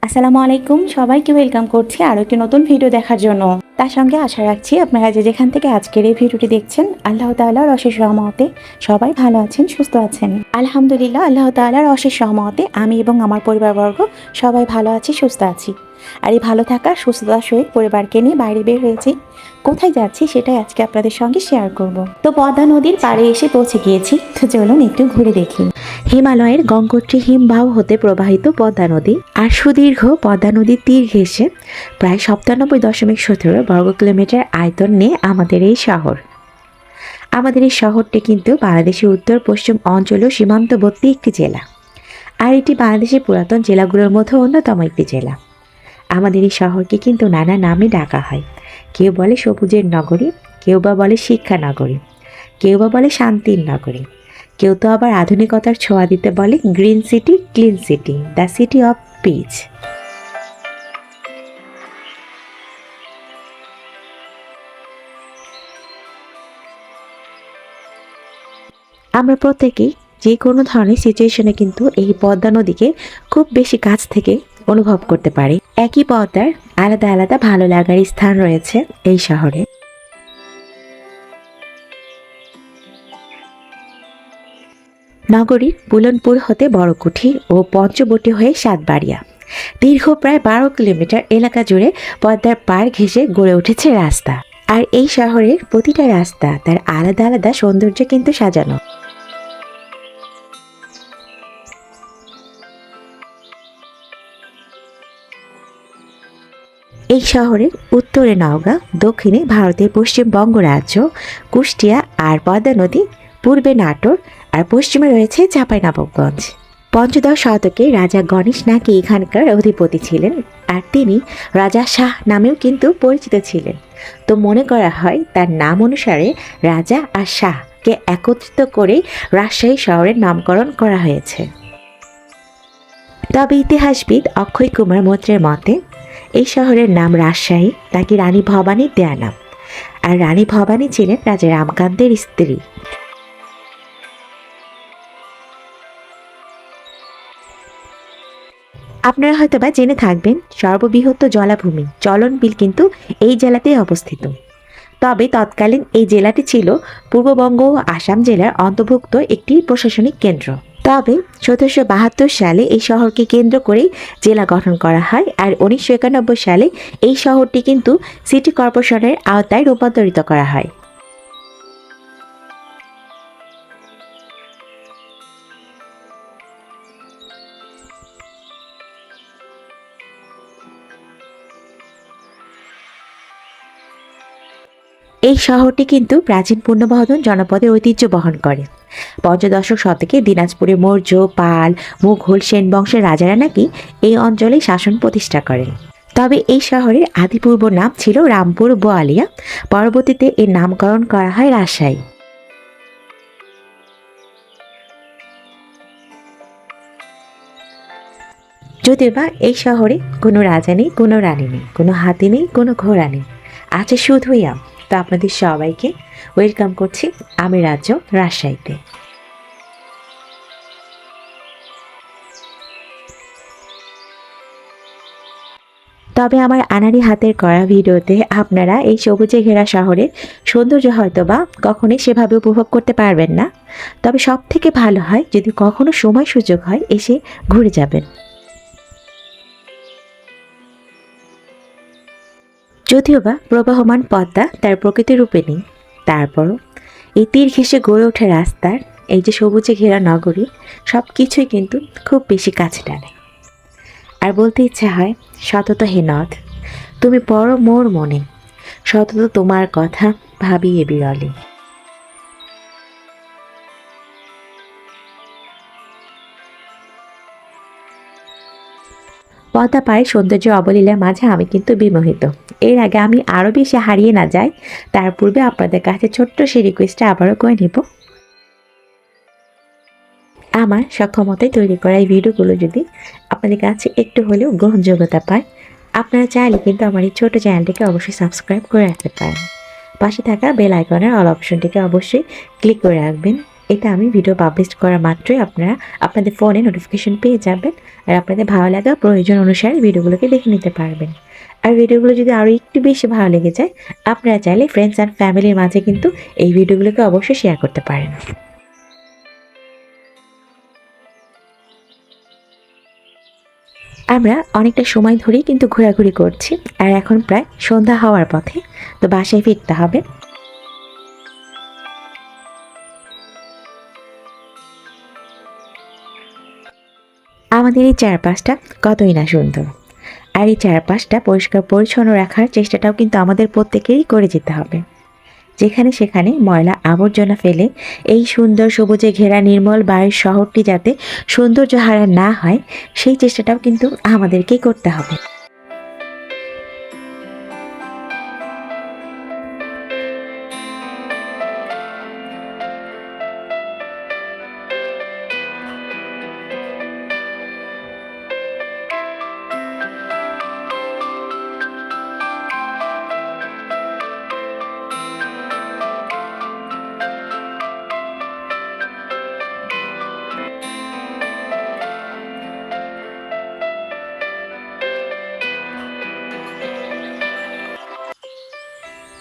আসসালামু আলাইকুম, সবাইকে ওয়েলকাম করছি আরও একটি নতুন ভিডিও দেখার জন্য। তার সঙ্গে আশা রাখছি আপনারা যেখান থেকে আজকের এই ভিডিওটি দেখছেন আল্লাহ তাআলার অশেষ রহমতে সবাই ভালো আছেন, সুস্থ আছেন। আলহামদুলিল্লাহ, আল্লাহ তাআলার অশেষ রহমতে আমি এবং আমার পরিবারবর্গ সবাই ভালো আছি, সুস্থ আছি। আর এই ভালো থাকা সুস্থতার সহিত পরিবারকে নিয়ে বাইরে বের হয়েছি। কোথায় যাচ্ছি সেটাই আজকে আপনাদের সঙ্গে শেয়ার করব। তো পদ্মা নদীর পাড়ে এসে পৌঁছে গিয়েছি, তো চলুন একটু ঘুরে দেখি। হিমালয়ের গঙ্গোত্রী হিমবাহ হতে প্রবাহিত পদ্মা নদী আর সুদীর্ঘ পদ্মা নদীর তীর ঘেঁষে প্রায় 97.17 বর্গ কিলোমিটার আয়তন নিয়ে আমাদের এই শহর। আমাদের এই শহরটি কিন্তু বাংলাদেশের উত্তর পশ্চিম অঞ্চল ও সীমান্তবর্তী একটি জেলা, আর এটি বাংলাদেশের পুরাতন জেলাগুলোর মধ্যে অন্যতম একটি জেলা। আমাদের এই শহরকে কিন্তু নানা নামে ডাকা হয়। কেউ বলে সবুজের নগরী, কেউ বা বলে শিক্ষা নগরী, কেউ বা বলে শান্তির নগরী, কেউ তো আবার আধুনিকতার ছোঁয়া দিতে বলে green city, clean city, the city of pitch. আমরা প্রত্যেকেই যে কোনো ধরনের সিচুয়েশনে কিন্তু এই পদ্মা নদীকে খুব বেশি কাছ থেকে অনুভব করতে পারি। একই পদ্মার আলাদা আলাদা ভালো লাগার স্থান রয়েছে এই শহরে। নগরীর বুলনপুর হতে বড়কুঠি ও পঞ্চবটি হয়ে সাতবাড়িয়া দীর্ঘ প্রায় 12 কিলোমিটার এলাকা জুড়ে পদ্মার পাড় ঘেঁষে গড়ে উঠেছে রাস্তা। আর এই শহরের প্রতিটা রাস্তা তার আলাদা আলাদা সৌন্দর্য কিন্তু সাজানো। এই শহরের উত্তরে নওগাঁ, দক্ষিণে ভারতের পশ্চিমবঙ্গ রাজ্য, কুষ্টিয়া আর পদ্মা নদী, পূর্বে নাটোর আর পশ্চিমে রয়েছে চাঁপাইনবাবগঞ্জ। পঞ্চদশ শতকে রাজা গণেশ নাকি এখানকার অধিপতি ছিলেন, আর তিনি রাজা শাহ নামেও কিন্তু পরিচিত ছিলেন। তো মনে করা হয় তার নাম অনুসারে রাজা আর শাহকে একত্রিত করে রাজশাহী শহরের নামকরণ করা হয়েছে। তবে ইতিহাসবিদ অক্ষয় কুমার মৈত্রের মতে এই শহরের নাম রাজশাহী নাকি রানী ভবানীর দেয়া নাম, আর রানী ভবানী ছিলেন রাজা রামকান্তের স্ত্রী। আপনারা হয়তো বা জেনে থাকবেন সর্ববৃহৎ জলাভূমি চলন বিল কিন্তু এই জেলাতেই অবস্থিত। তবে তৎকালীন এই জেলাটি ছিল পূর্ববঙ্গ ও আসাম জেলার অন্তর্ভুক্ত একটি প্রশাসনিক কেন্দ্র। তবে 1772 সালে এই শহরকে কেন্দ্র করেই জেলা গঠন করা হয়, আর 1991 সালে এই শহরটি কিন্তু সিটি কর্পোরেশনের আওতায় রূপান্তরিত করা হয়। এই শহরটি কিন্তু প্রাচীন পুণ্যবহদন জনপদের ঐতিহ্য বহন করে। পঞ্চদশ শতকে দিনাজপুরে মৌর্য, পাল, মুঘল, সেন বংশের রাজারা নাকি এই অঞ্চলে শাসন প্রতিষ্ঠা করেন। তবে এই শহরের আদিপূর্ব নাম ছিল রামপুর বোয়ালিয়া, পরবর্তীতে এর নামকরণ করা হয় রাজশাহী। যদিও বা এই শহরে কোনো রাজা নেই, কোনো রানী নেই, কোনো হাতি নেই, কোনো ঘোড়া নেই, আছে শুধুই আম। তো আপনাদের সবাইকে ওয়েলকাম করছি আমি রাজ্য রাজশাহীতে। তবে আমার আনাড়ি হাতের করা ভিডিওতে আপনারা এই সবুজে ঘেরা শহরের সৌন্দর্য হয়তো বা কখনোই সেভাবে উপভোগ করতে পারবেন না। তবে সব থেকে ভালো হয় যদি কখনো সময় সুযোগ হয় এসে ঘুরে যাবেন। যদিও বা প্রবাহমান পদ্মা তার প্রকৃতি রূপে নেই, তারপরও এই তীর ঘেঁষে গড়ে ওঠা রাস্তার এই যে সবুজে ঘেরা নগরী, সব কিছুই কিন্তু খুব বেশি কাছে টানে। আর বলতে ইচ্ছা হয়, সতত হে নথ তুমি পড়ো মোর মনে, সতত তোমার কথা ভাবি এ বিরলে। পদ্মা পাড়ের সৌন্দর্য অবলীলার মাঝে আমি কিন্তু বিমোহিত। এর আগে আমি আরও বেশি হারিয়ে না যাই, তার পূর্বে আপনাদের কাছে ছোট্ট সেই রিকোয়েস্টটা আবারও করে নেব। আমার সক্ষমতায় তৈরি করা এই ভিডিওগুলো যদি আপনাদের কাছে একটু হলেও গ্রহণযোগ্যতা পায়, আপনারা চাইলে কিন্তু আমার এই ছোটো চ্যানেলটিকে অবশ্যই সাবস্ক্রাইব করে রাখতে পারেন। পাশে থাকা বেল আইকনের অল অপশনটিকে অবশ্যই ক্লিক করে রাখবেন, এটা আমি ভিডিও পাবলিশ করা মাত্রই আপনারা আপনাদের ফোনে নোটিফিকেশন পেয়ে যাবেন, আর আপনাদের ভালো লাগা প্রয়োজন অনুসারে ভিডিওগুলোকে দেখে নিতে পারবেন। আর ভিডিওগুলো যদি আরও একটু বেশি ভালো লেগে যায়, আপনারা চাইলে ফ্রেন্ডস অ্যান্ড ফ্যামিলির মাঝে কিন্তু এই ভিডিওগুলোকে অবশ্যই শেয়ার করতে পারেন। আমরা অনেকটা সময় ধরেই কিন্তু ঘোরাঘুরি করছি, আর এখন প্রায় সন্ধ্যা হওয়ার পথে, তো বাসায় ফিরতে হবে। আমাদের এই চারপাশটা কতই না সুন্দর, আর এই চারপাশটা পরিষ্কার পরিচ্ছন্ন রাখার চেষ্টাটাও কিন্তু আমাদের প্রত্যেকেরই করে যেতে হবে। যেখানে সেখানে ময়লা আবর্জনা ফেলে এই সুন্দর সবুজে ঘেরা নির্মল বাড়ির শহরটি যাতে সৌন্দর্য হারা না হয়, সেই চেষ্টাটাও কিন্তু আমাদেরকেই করতে হবে।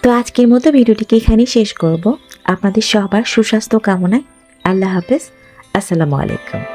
তো আজকের মতো ভিডিওটিকে এখানেই শেষ করব। আপনাদের সবার সুস্বাস্থ্য কামনায়। আল্লাহ হাফেজ। আসসালামু আলাইকুম।